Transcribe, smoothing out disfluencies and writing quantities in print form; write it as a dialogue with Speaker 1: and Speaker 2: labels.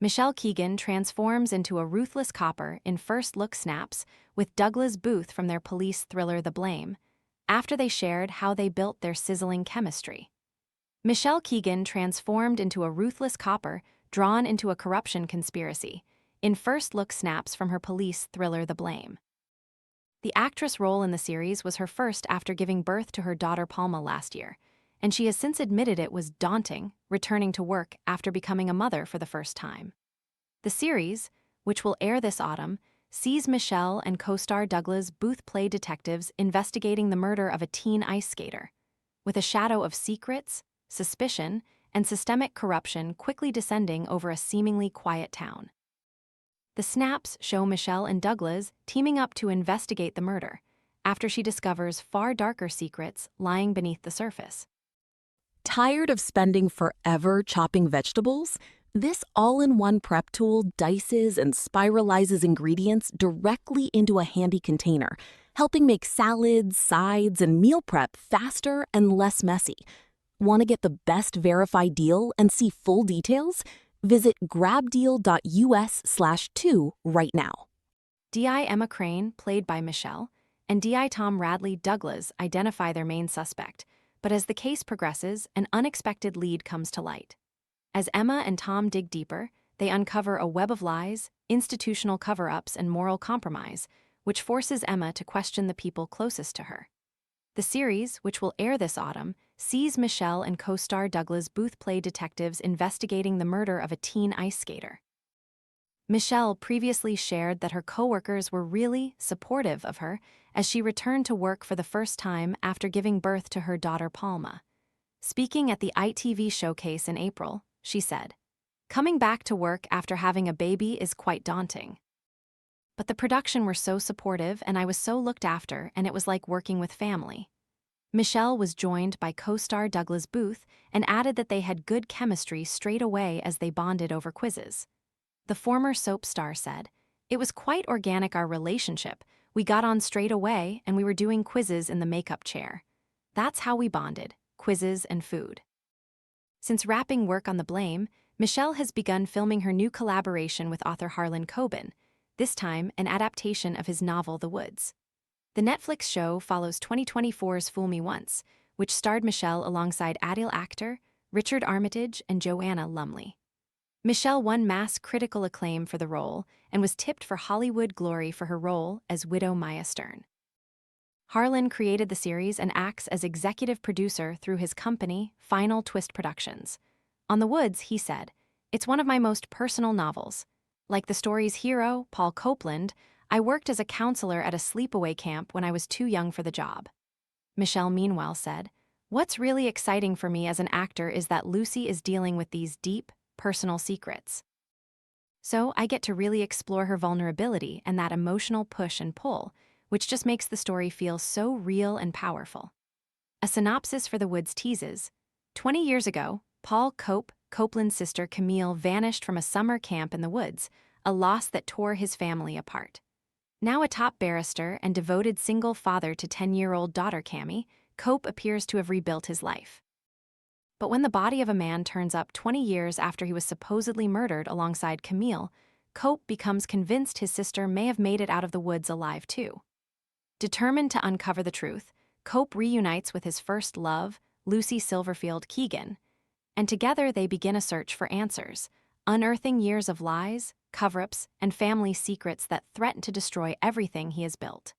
Speaker 1: Michelle Keegan transforms into a ruthless copper in first look snaps with Douglas Booth from their police thriller The Blame, after they shared how they built their sizzling chemistry. Michelle Keegan transformed into a ruthless copper drawn into a corruption conspiracy in first look snaps from her police thriller The Blame. The actress' role in the series was her first after giving birth to her daughter Palma last year, and she has since admitted it was daunting returning to work after becoming a mother for the first time. The series, which will air this autumn, sees Michelle and co-star Douglas Booth play detectives investigating the murder of a teen ice skater, with a shadow of secrets, suspicion, and systemic corruption quickly descending over a seemingly quiet town. The snaps show Michelle and Douglas teaming up to investigate the murder, after she discovers far darker secrets lying beneath the surface.
Speaker 2: Tired of spending forever chopping vegetables? This all-in-one prep tool dices and spiralizes ingredients directly into a handy container, helping make salads, sides, and meal prep faster and less messy. Want to get the best verified deal and see full details? Visit grabdeal.us/2 right now.
Speaker 1: D.I. Emma Crane, played by Michelle, and D.I. Tom Radley Douglas identify their main suspect, but as the case progresses, an unexpected lead comes to light. As Emma and Tom dig deeper, they uncover a web of lies, institutional cover-ups, and moral compromise, which forces Emma to question the people closest to her. The series, which will air this autumn, sees Michelle and co-star Douglas Booth play detectives investigating the murder of a teen ice skater. Michelle previously shared that her coworkers were really supportive of her as she returned to work for the first time after giving birth to her daughter Palma. Speaking at the ITV showcase in April, she said, "Coming back to work after having a baby is quite daunting. But the production were so supportive and I was so looked after, and it was like working with family." Michelle was joined by co-star Douglas Booth and added that they had good chemistry straight away as they bonded over quizzes. The former soap star said, "It was quite organic, our relationship. We got on straight away and we were doing quizzes in the makeup chair. That's how we bonded, quizzes and food." Since wrapping work on The Blame, Michelle has begun filming her new collaboration with author Harlan Coben, this time an adaptation of his novel The Woods. The Netflix show follows 2024's Fool Me Once, which starred Michelle alongside Adil Akhtar, Richard Armitage, and Joanna Lumley. Michelle won mass critical acclaim for the role and was tipped for Hollywood glory for her role as widow Maya Stern. Harlan created the series and acts as executive producer through his company, Final Twist Productions. On The Woods, he said, "It's one of my most personal novels. Like the story's hero, Paul Copeland, I worked as a counselor at a sleepaway camp when I was too young for the job." Michelle meanwhile said, "What's really exciting for me as an actor is that Lucy is dealing with these deep, personal secrets. So I get to really explore her vulnerability and that emotional push and pull, which just makes the story feel so real and powerful." A synopsis for The Woods teases, 20 years ago, Paul Copeland's sister Camille vanished from a summer camp in the woods, a loss that tore his family apart. Now a top barrister and devoted single father to 10-year-old daughter Cammy, Cope appears to have rebuilt his life. But when the body of a man turns up 20 years after he was supposedly murdered alongside Camille, Cope becomes convinced his sister may have made it out of the woods alive too. Determined to uncover the truth, Cope reunites with his first love, Lucy Silverfield Keegan, and together they begin a search for answers, unearthing years of lies, cover-ups, and family secrets that threaten to destroy everything he has built.